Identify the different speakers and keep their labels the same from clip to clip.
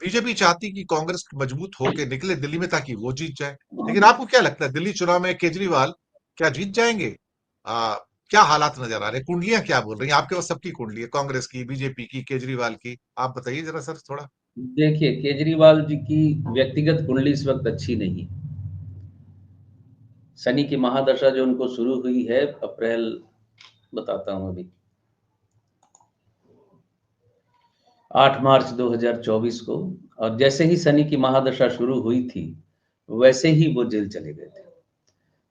Speaker 1: BJP चाहती कि कांग्रेस मजबूत होके निकले दिल्ली में ताकि वो जीत जाए। लेकिन आपको क्या लगता है दिल्ली चुनाव में केजरीवाल क्या जीत जाएंगे? क्या हालात नजर आ रहे हैं? कुंडलियां क्या बोल रही हैं? आपके पास सबकी कुंडली है, कांग्रेस की, बीजेपी की, केजरीवाल की। आप बताइए जरा सर थोड़ा।
Speaker 2: देखिए, केजरीवाल जी की व्यक्तिगत कुंडली इस वक्त अच्छी नहीं है। शनि की महादशा जो उनको शुरू हुई है अप्रैल, बताता हूं अभी, 8 मार्च 2024 को, और जैसे ही शनि की महादशा शुरू हुई थी वैसे ही वो जेल चले गए थे।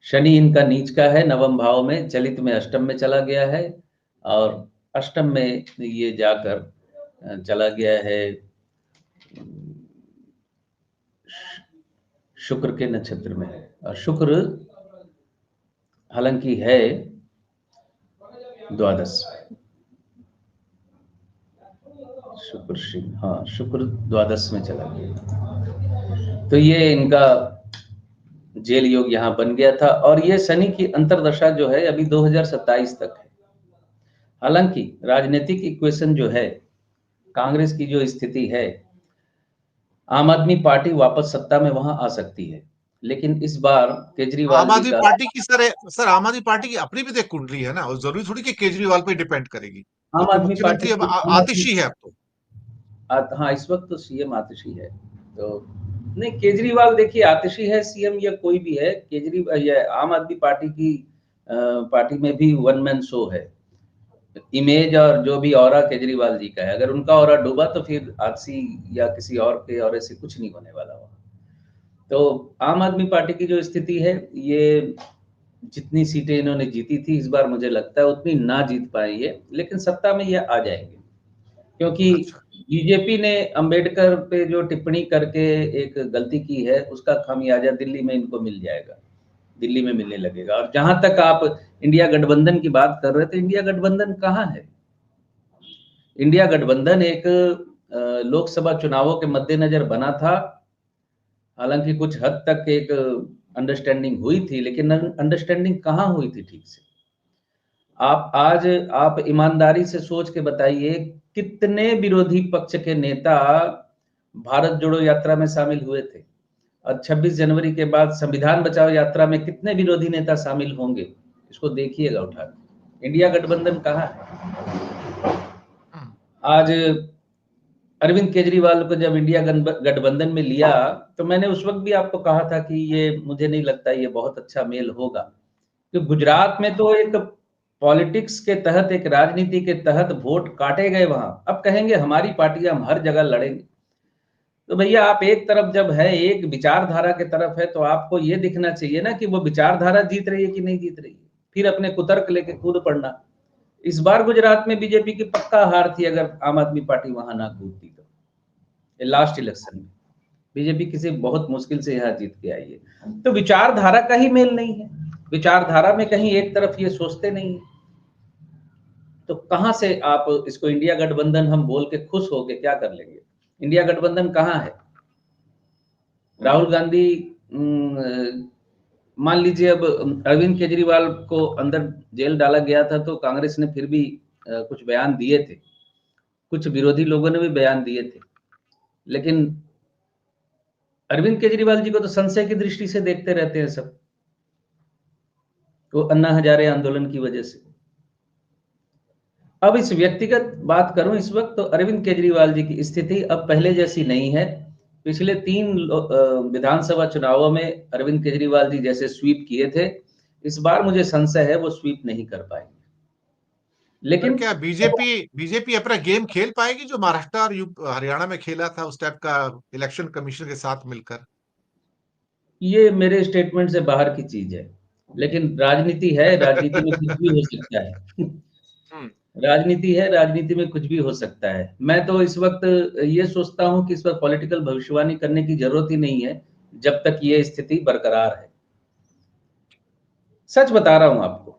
Speaker 2: शनि इनका नीच का है, नवम भाव में, चलित में अष्टम में चला गया है, और अष्टम में ये जाकर चला गया है शुक्र के नक्षत्र में है। और शुक्र हालांकि है द्वादश, शुक्र सिंह, हाँ, शुक्र द्वादश में चला गया, तो ये इनका जेल योग यहाँ बन गया था। और ये शनि की अंतरदशा जो है अभी 2027 तक है। हालांकि राजनीतिक इक्वेशन जो है, कांग्रेस की जो स्थिति है, आम आदमी पार्टी वापस सत्ता में वहां आ सकती है, लेकिन इस बार केजरीवाल
Speaker 1: आम
Speaker 2: जी
Speaker 1: आदमी
Speaker 2: का,
Speaker 1: पार्टी की सर आम आदमी पार्टी की अपनी भी तो एक कुंडली है ना, और जरूरी थोड़ी कि केजरीवाल पे डिपेंड करेगी।
Speaker 2: आम
Speaker 1: क्योंकि
Speaker 2: आदमी पार्टी
Speaker 1: मुख्यमंत्री अब
Speaker 2: आम आदमी,
Speaker 1: आतिशी है अब तो।
Speaker 2: हाँ, इस वक्त तो सीएम आतिशी है। तो नहीं, केजरीवाल देखिए आतिशी है सीएम या कोई भी है, केजरीवाल या आम आदमी पार्टी की पार्टी में भी वन मैन शो है। इमेज और जो भी ऑरा केजरीवाल जी का है, अगर उनका ऑरा डूबा तो फिर आतिशी या किसी और के ऑरे से कुछ नहीं होने वाला वहाँ। तो आम आदमी पार्टी की जो स्थिति है, ये जितनी सीटें इन्होंने जीती थी इस बार मुझे लगता है उतनी ना जीत पाएंगे, लेकिन सत्ता में ये आ जाएंगे, क्योंकि
Speaker 1: अच्छा।
Speaker 2: बीजेपी ने अंबेडकर पे जो टिप्पणी करके एक गलती की है उसका खामियाजा दिल्ली में इनको मिल जाएगा, दिल्ली में मिलने लगेगा। और जहां तक आप इंडिया गठबंधन की बात कर रहे थे, इंडिया गठबंधन कहाँ है? इंडिया गठबंधन एक लोकसभा चुनावों के मद्देनजर बना था। हालांकि कुछ हद तक एक अंडरस्टैंडिंग हुई थी, लेकिन अंडरस्टैंडिंग कहाँ हुई थी ठीक से? आप आज आप ईमानदारी से सोच के बताइए, कितने विरोधी पक्ष के नेता भारत जोड़ो यात्रा में शामिल हुए थे? और 26 जनवरी के बाद संविधान बचाओ यात्रा में कितने विरोधी नेता शामिल होंगे? इसको देखिएगा उठा के। इंडिया गठबंधन कहाँ है
Speaker 1: हम्म।
Speaker 2: आज? अरविंद केजरीवाल को जब इंडिया गठबंधन में लिया, तो मैंने उस वक्त भी आपको कहा था कि ये मुझे नहीं लगता ये बहुत अच्छा मेल होगा। तो गुजरात में तो एक पॉलिटिक्स के तहत, एक राजनीति के तहत वोट काटे गए वहां। अब कहेंगे हमारी पार्टी हम हर जगह लड़ेंगे, तो भैया आप एक तरफ जब है, एक विचारधारा के तरफ है, तो आपको ये दिखना चाहिए ना कि वो विचारधारा जीत रही है कि नहीं जीत रही है, फिर अपने कुतर्क लेके कूद पड़ना। इस बार गुजरात में बीजेपी की पक्का हार थी, अगर आम आदमी पार्टी वहां ना कूदती तो। लास्ट इलेक्शन में बीजेपी किसी बहुत मुश्किल से यहाँ जीत के आई है। तो विचारधारा का ही मेल नहीं है, विचारधारा में कहीं एक तरफ ये सोचते नहीं है, तो कहां से आप इसको इंडिया गठबंधन हम बोल के खुश हो के क्या कर लेंगे? इंडिया गठबंधन कहाँ है? राहुल गांधी, मान लीजिए अब अरविंद केजरीवाल को अंदर जेल डाला गया था, तो कांग्रेस ने फिर भी कुछ बयान दिए थे, कुछ विरोधी लोगों ने भी बयान दिए थे, लेकिन अरविंद केजरीवाल जी को तो संशय की दृष्टि से देखते रहते हैं सब, वो अन्ना हजारे आंदोलन की वजह से। अब इस व्यक्तिगत बात करूं इस वक्त, तो अरविंद केजरीवाल जी की स्थिति अब पहले जैसी नहीं है। पिछले 3 विधानसभा चुनावों में अरविंद केजरीवाल जी जैसे स्वीप किए थे, इस बार मुझे संशय है वो स्वीप नहीं कर पाएंगे।
Speaker 1: पर
Speaker 2: लेकिन
Speaker 1: क्या बीजेपी बीजेपी अपना गेम खेल पाएगी जो महाराष्ट्र और हरियाणा में खेला था उस टाइप का, इलेक्शन कमीशन के साथ मिलकर?
Speaker 2: ये मेरे स्टेटमेंट से बाहर की चीज है, लेकिन राजनीति है, राजनीति में कुछ भी हो सकता है।
Speaker 1: हम्म।
Speaker 2: राजनीति है, राजनीति में कुछ भी हो सकता है। मैं तो इस वक्त ये सोचता हूं कि इस पर पॉलिटिकल भविष्यवाणी करने की जरूरत ही नहीं है, जब तक ये स्थिति बरकरार है। सच बता रहा हूं आपको,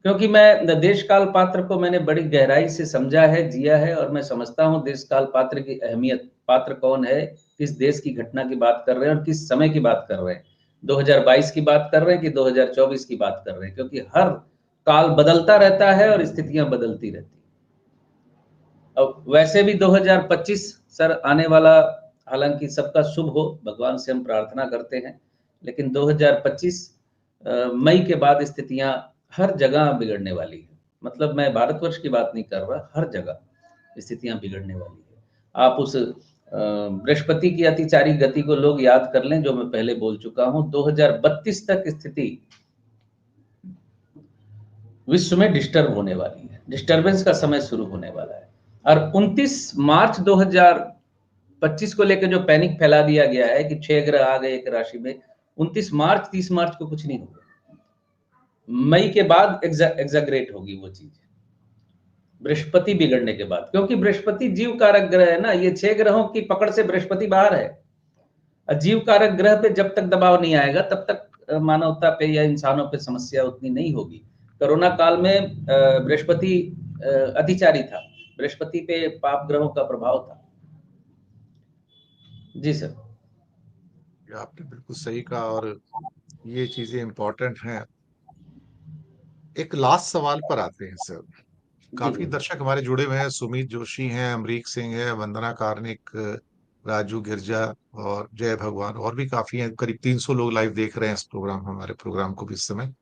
Speaker 2: क्योंकि मैं देश काल पात्र को मैंने बड़ी गहराई से समझा है, जिया है, और मैं समझता हूं देश काल पात्र की अहमियत, पात्र कौन है, किस देश की घटना की बात कर रहे हैं और किस समय की बात कर रहे हैं, 2022 की बात कर रहे हैं कि 2024 की बात कर रहे हैं, क्योंकि हर काल बदलता रहता है और स्थितियां बदलती रहती हैं। अब वैसे भी 2025 सर आने वाला, हालांकि सबका शुभ हो, भगवान से हम प्रार्थना करते हैं, लेकिन 2025 मई के बाद स्थितियां हर जगह बिगड़ने वाली है। मतलब मैं भारतवर्ष की बात नहीं कर रहा, हर जगह स्थितियां बिगड़ने वाली है। आप उस बृहस्पति की अतिचारी गति को लोग याद कर लें, जो मैं पहले बोल चुका हूं। 2032 तक स्थिति विश्व में डिस्टर्ब होने वाली है, डिस्टर्बेंस का समय शुरू होने वाला है। और 29 मार्च 2025 को लेकर जो पैनिक फैला दिया गया है कि 6 ग्रह आ गए एक राशि में, 29 मार्च 30 मार्च को कुछ नहीं होगा। मई के बाद एग्जाग्रेट होगी वो चीज, बृहस्पति बिगड़ने के बाद, क्योंकि बृहस्पति जीव कारक ग्रह है ना। ये 6 ग्रहों की पकड़ से बृहस्पति बाहर है। जीव कारक ग्रह पे जब तक दबाव नहीं आएगा तब तक मानवता पे या इंसानों पे समस्या उतनी नहीं होगी। कोरोना काल में बृहस्पति अतिचारी था, बृहस्पति पे पाप ग्रहों का प्रभाव था। जी सर।
Speaker 1: आपने बिल्कुल सही कहा और ये चीजें इंपॉर्टेंट हैं। एक लास्ट सवाल पर आते हैं सर।
Speaker 2: जी
Speaker 1: काफी दर्शक हमारे जुड़े हुए हैं, सुमित जोशी हैं, अमरीक सिंह है, वंदना कार्निक, राजू गिरजा और जय भगवान, और भी काफी हैं। करीब 300 लोग लाइव देख रहे हैं इस प्रोग्राम, हमारे प्रोग्राम को भी इस समय।